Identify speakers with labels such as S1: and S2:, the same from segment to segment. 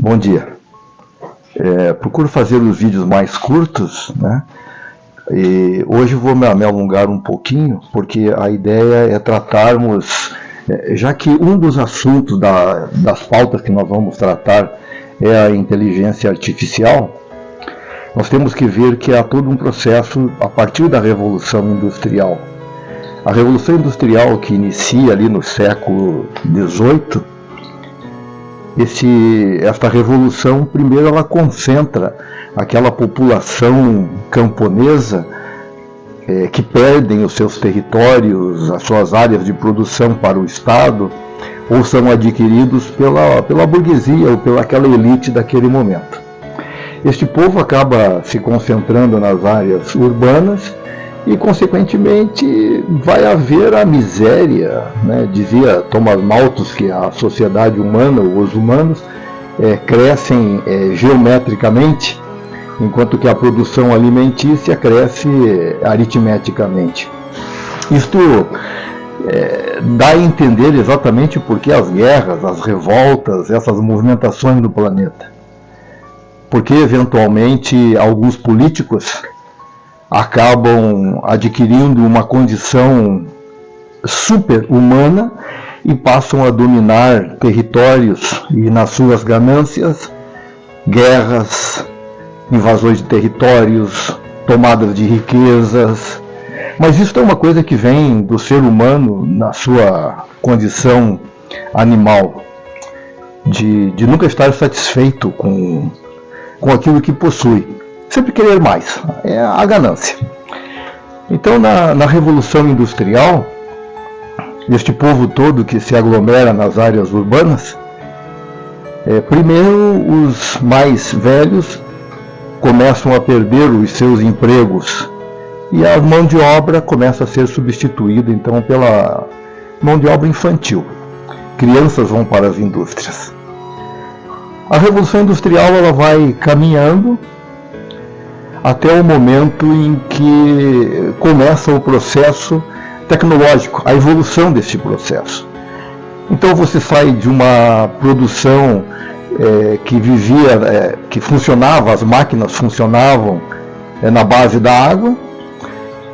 S1: Bom dia. Procuro fazer os vídeos mais curtos, né? E hoje vou me alongar um pouquinho, porque a ideia é tratarmos, já que um dos assuntos das pautas que nós vamos tratar é a inteligência artificial, nós temos que ver que há todo um processo a partir da Revolução Industrial. A Revolução Industrial, que inicia ali no século XVIII, esta revolução, primeiro, ela concentra aquela população camponesa que perdem os seus territórios, as suas áreas de produção para o Estado, ou são adquiridos pela burguesia ou pelaquela elite daquele momento. Este povo acaba se concentrando nas áreas urbanas e, consequentemente, vai haver a miséria, né? Dizia Thomas Malthus que a sociedade humana, ou os humanos, crescem geometricamente, enquanto que a produção alimentícia cresce aritmeticamente. Isto dá a entender exatamente por que as guerras, as revoltas, essas movimentações do planeta. Porque, eventualmente, alguns políticos acabam adquirindo uma condição super-humana e passam a dominar territórios e, nas suas ganâncias, guerras, invasões de territórios, tomadas de riquezas. Mas isso é uma coisa que vem do ser humano na sua condição animal, de nunca estar satisfeito com aquilo que possui. Sempre querer mais, é a ganância. Então, na Revolução Industrial, este povo todo que se aglomera nas áreas urbanas, primeiro os mais velhos começam a perder os seus empregos e a mão de obra começa a ser substituída, então, pela mão de obra infantil. Crianças vão para as indústrias. A Revolução Industrial ela vai caminhando até o momento em que começa o processo tecnológico, a evolução desse processo. Então você sai de uma produção que funcionava, as máquinas funcionavam na base da água,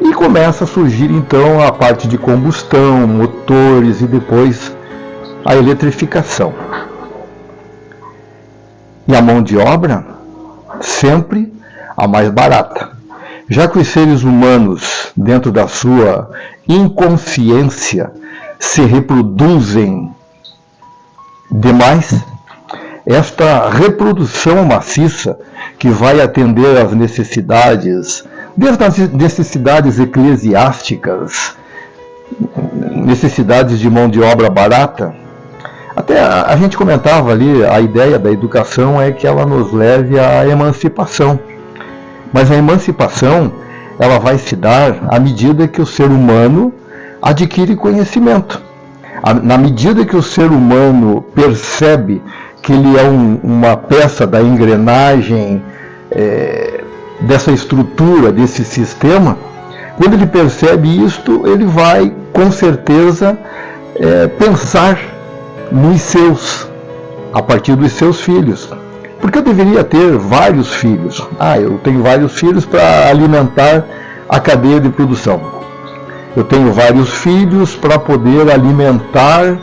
S1: e começa a surgir então a parte de combustão, motores e depois a eletrificação. E a mão de obra sempre a mais barata. Já que os seres humanos, dentro da sua inconsciência, se reproduzem demais, esta reprodução maciça que vai atender às necessidades, desde as necessidades eclesiásticas, necessidades de mão de obra barata, até a gente comentava ali, a ideia da educação é que ela nos leve à emancipação. Mas a emancipação, ela vai se dar à medida que o ser humano adquire conhecimento. Na medida que o ser humano percebe que ele é uma peça da engrenagem dessa estrutura, desse sistema, quando ele percebe isto, ele vai, com certeza, pensar nos seus, a partir dos seus filhos. Porque eu deveria ter vários filhos. Eu tenho vários filhos para alimentar a cadeia de produção. Eu tenho vários filhos para poder alimentar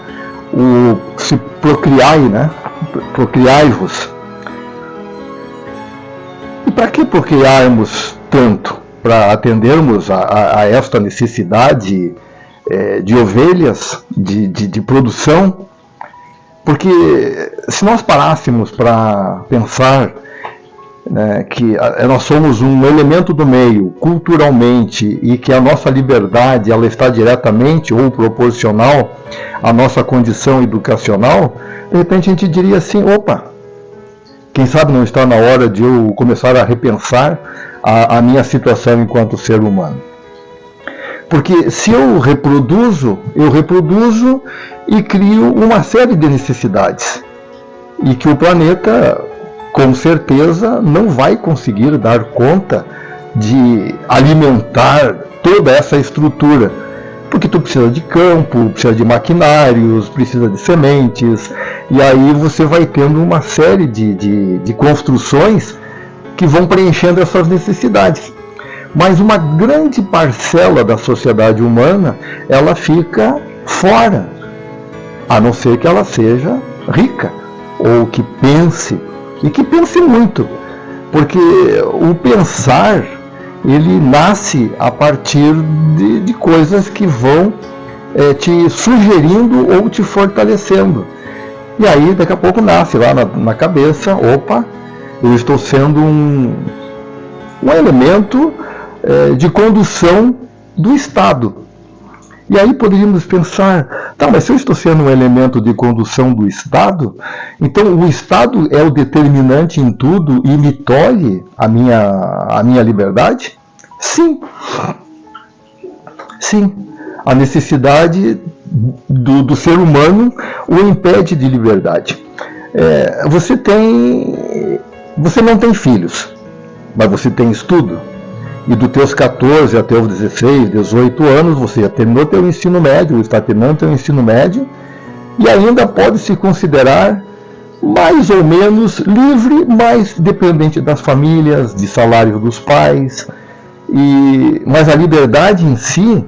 S1: se procriar, né? Procriai-vos. E para que procriarmos tanto? Para atendermos a esta necessidade de ovelhas, de produção? Porque se nós parássemos para pensar que nós somos um elemento do meio, culturalmente, e que a nossa liberdade ela está diretamente ou proporcional à nossa condição educacional, de repente a gente diria assim, opa, quem sabe não está na hora de eu começar a repensar a minha situação enquanto ser humano. Porque se eu reproduzo e crio uma série de necessidades. E que o planeta, com certeza, não vai conseguir dar conta de alimentar toda essa estrutura. Porque tu precisa de campo, precisa de maquinários, precisa de sementes, e aí você vai tendo uma série de construções que vão preenchendo essas necessidades. Mas uma grande parcela da sociedade humana, ela fica fora, a não ser que ela seja rica, ou que pense, e que pense muito, porque o pensar, ele nasce a partir de coisas que vão te sugerindo ou te fortalecendo. E aí, daqui a pouco, nasce lá na cabeça, opa, eu estou sendo um elemento de condução do Estado. E aí poderíamos pensar, tá, mas se eu estou sendo um elemento de condução do Estado, então o Estado é o determinante em tudo e me tolhe a minha liberdade? Sim. Sim. A necessidade do ser humano o impede de liberdade. Você não tem filhos, mas você tem estudo. E dos teus 14 até os 16, 18 anos, você já terminou teu ensino médio, está terminando teu ensino médio, e ainda pode se considerar mais ou menos livre, mas dependente das famílias, de salário dos pais. Mas a liberdade em si,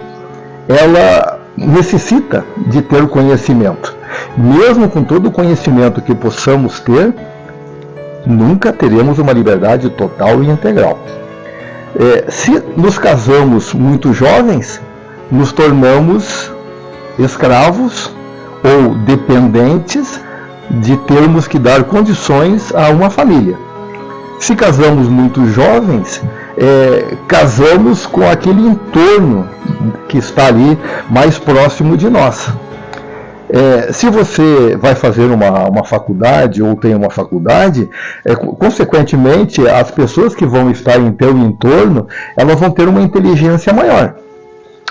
S1: ela necessita de ter conhecimento. Mesmo com todo o conhecimento que possamos ter, nunca teremos uma liberdade total e integral. Se nos casamos muito jovens, nos tornamos escravos ou dependentes de termos que dar condições a uma família. Se casamos muito jovens, casamos com aquele entorno que está ali mais próximo de nós. Se você vai fazer uma faculdade ou tem uma faculdade, consequentemente, as pessoas que vão estar em teu entorno, elas vão ter uma inteligência maior,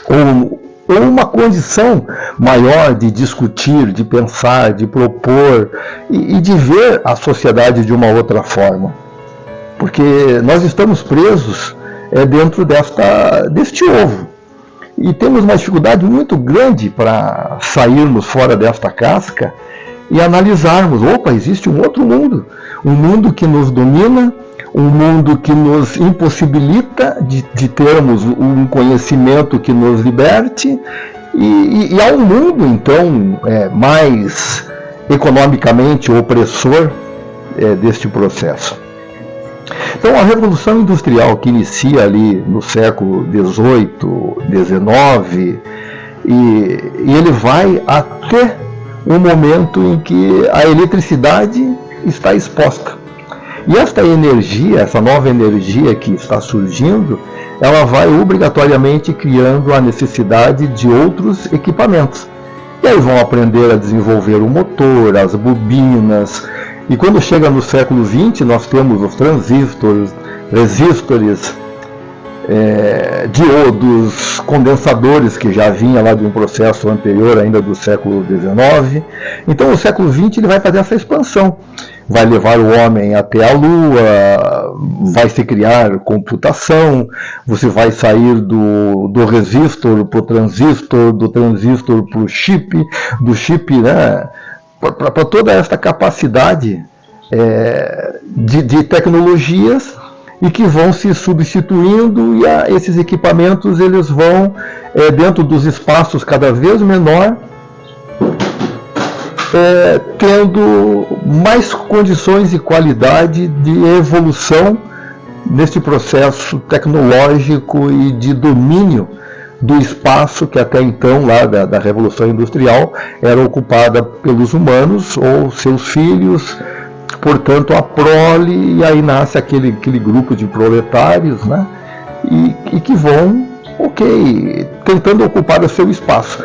S1: ou uma condição maior de discutir, de pensar, de propor e de ver a sociedade de uma outra forma. Porque nós estamos presos dentro deste ovo. E temos uma dificuldade muito grande para sairmos fora desta casca e analisarmos, opa, existe um outro mundo, um mundo que nos domina, um mundo que nos impossibilita de termos um conhecimento que nos liberte, e há um mundo, então, mais economicamente opressor deste processo. Então, a Revolução Industrial, que inicia ali no século XVIII, XIX, e ele vai até o momento em que a eletricidade está exposta. E esta energia, essa nova energia que está surgindo, ela vai obrigatoriamente criando a necessidade de outros equipamentos. E aí vão aprender a desenvolver o motor, as bobinas. E quando chega no século XX, nós temos os transistores, resistores, diodos, condensadores, que já vinha lá de um processo anterior, ainda do século XIX. Então o século XX ele vai fazer essa expansão. Vai levar o homem até a Lua, vai se criar computação, você vai sair do resistor para o transistor, do transistor para o chip, do chip, né, para toda esta capacidade de tecnologias e que vão se substituindo, e esses equipamentos eles vão dentro dos espaços cada vez menor, tendo mais condições e qualidade de evolução neste processo tecnológico e de domínio do espaço que até então, lá da Revolução Industrial, era ocupada pelos humanos ou seus filhos, portanto a prole, e aí nasce aquele grupo de proletários, né, e que vão, tentando ocupar o seu espaço,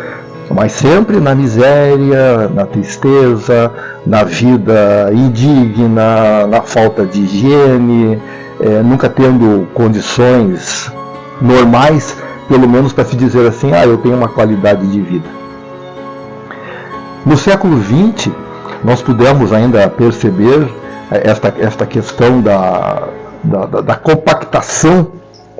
S1: mas sempre na miséria, na tristeza, na vida indigna, na falta de higiene, nunca tendo condições normais, pelo menos para se dizer assim, eu tenho uma qualidade de vida. No século XX, nós pudemos ainda perceber esta questão da compactação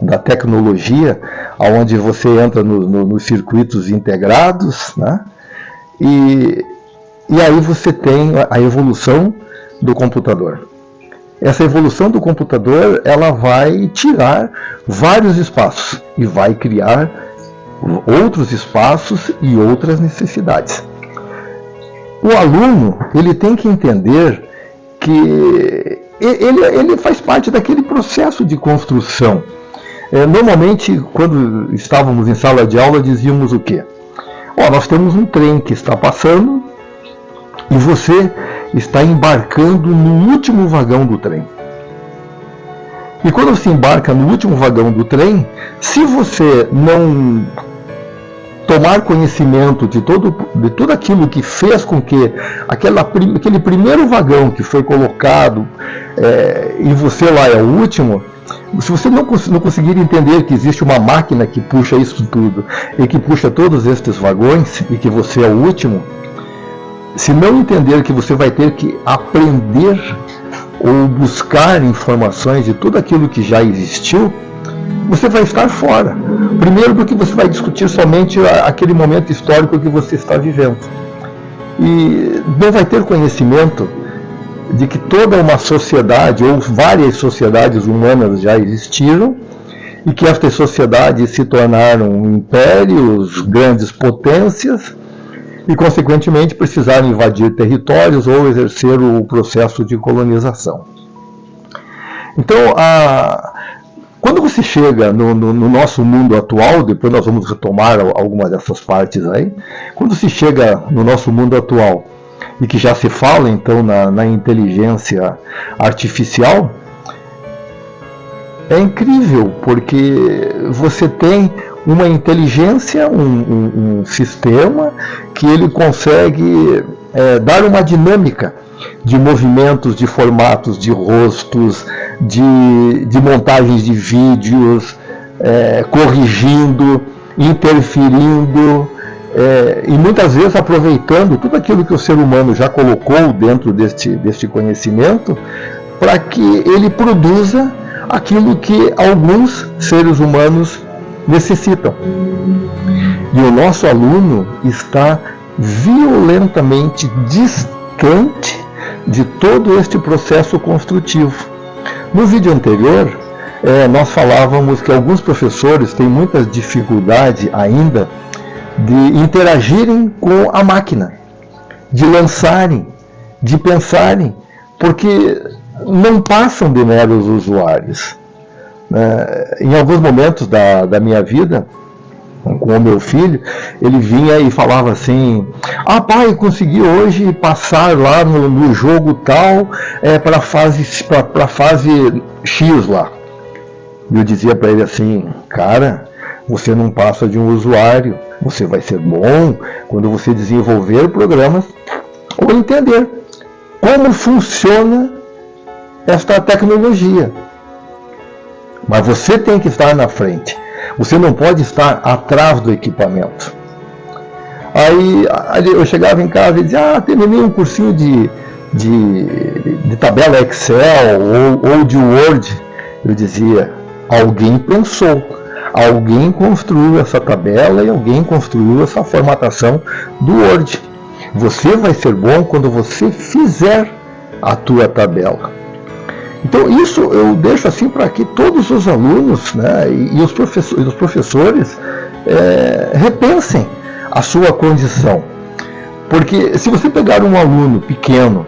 S1: da tecnologia, onde você entra nos circuitos integrados, né? E aí você tem a evolução do computador. Essa evolução do computador, ela vai tirar vários espaços e vai criar outros espaços e outras necessidades. O aluno, ele tem que entender que ele faz parte daquele processo de construção. Normalmente, quando estávamos em sala de aula, dizíamos o quê? Nós temos um trem que está passando e você está embarcando no último vagão do trem. E quando você embarca no último vagão do trem, se você não tomar conhecimento de tudo aquilo que fez com que aquele primeiro vagão que foi colocado e você lá é o último, se você não conseguir entender que existe uma máquina que puxa isso tudo e que puxa todos estes vagões e que você é o último, se não entender que você vai ter que aprender ou buscar informações de tudo aquilo que já existiu, você vai estar fora. Primeiro porque você vai discutir somente aquele momento histórico que você está vivendo. E não vai ter conhecimento de que toda uma sociedade, ou várias sociedades humanas já existiram, e que estas sociedades se tornaram impérios, grandes potências, e consequentemente precisaram invadir territórios ou exercer o processo de colonização. Então, quando você chega no nosso mundo atual, depois nós vamos retomar algumas dessas partes aí, quando se chega no nosso mundo atual, e que já se fala então na inteligência artificial, é incrível, porque você tem uma inteligência, um sistema que ele consegue dar uma dinâmica de movimentos, de formatos, de rostos, de montagens de vídeos, corrigindo, interferindo, e muitas vezes aproveitando tudo aquilo que o ser humano já colocou dentro deste conhecimento, para que ele produza aquilo que alguns seres humanos necessitam. E o nosso aluno está violentamente distante de todo este processo construtivo. No vídeo anterior, nós falávamos que alguns professores têm muita dificuldade ainda de interagirem com a máquina, de lançarem, de pensarem, porque não passam de meros usuários. Em alguns momentos da minha vida, com o meu filho, ele vinha e falava assim: pai, consegui hoje passar lá no jogo tal para a fase X lá. E eu dizia para ele assim: cara, você não passa de um usuário, você vai ser bom quando você desenvolver programas ou entender como funciona esta tecnologia. Mas você tem que estar na frente. Você não pode estar atrás do equipamento. Aí eu chegava em casa e dizia: terminei um cursinho de tabela Excel ou de Word. Eu dizia: alguém pensou, alguém construiu essa tabela e alguém construiu essa formatação do Word. Você vai ser bom quando você fizer a tua tabela. Então isso eu deixo assim para que todos os alunos, né, e os professores repensem a sua condição. Porque se você pegar um aluno pequeno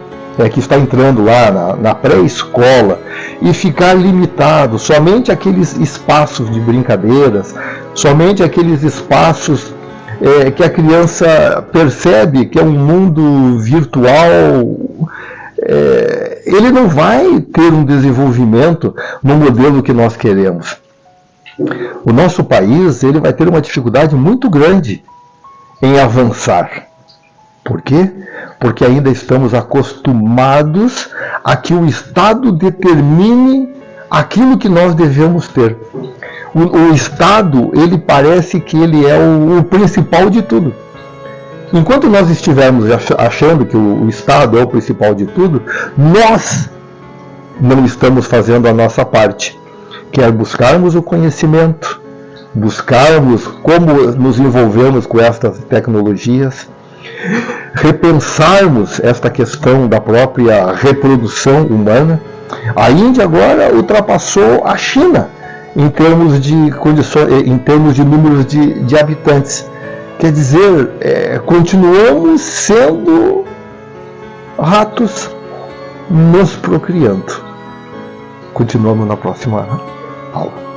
S1: que está entrando lá na pré-escola e ficar limitado somente àqueles espaços de brincadeiras, somente aqueles espaços que a criança percebe que é um mundo virtual, ele não vai ter um desenvolvimento no modelo que nós queremos. O nosso país ele vai ter uma dificuldade muito grande em avançar. Por quê? Porque ainda estamos acostumados a que o Estado determine aquilo que nós devemos ter. O Estado, ele parece que ele é o principal de tudo. Enquanto nós estivermos achando que o Estado é o principal de tudo, nós não estamos fazendo a nossa parte, quer buscarmos o conhecimento, buscarmos como nos envolvemos com estas tecnologias, repensarmos esta questão da própria reprodução humana. A Índia agora ultrapassou a China em termos de condições, em termos de números de habitantes. Quer dizer, continuamos sendo ratos nos procriando. Continuamos na próxima aula.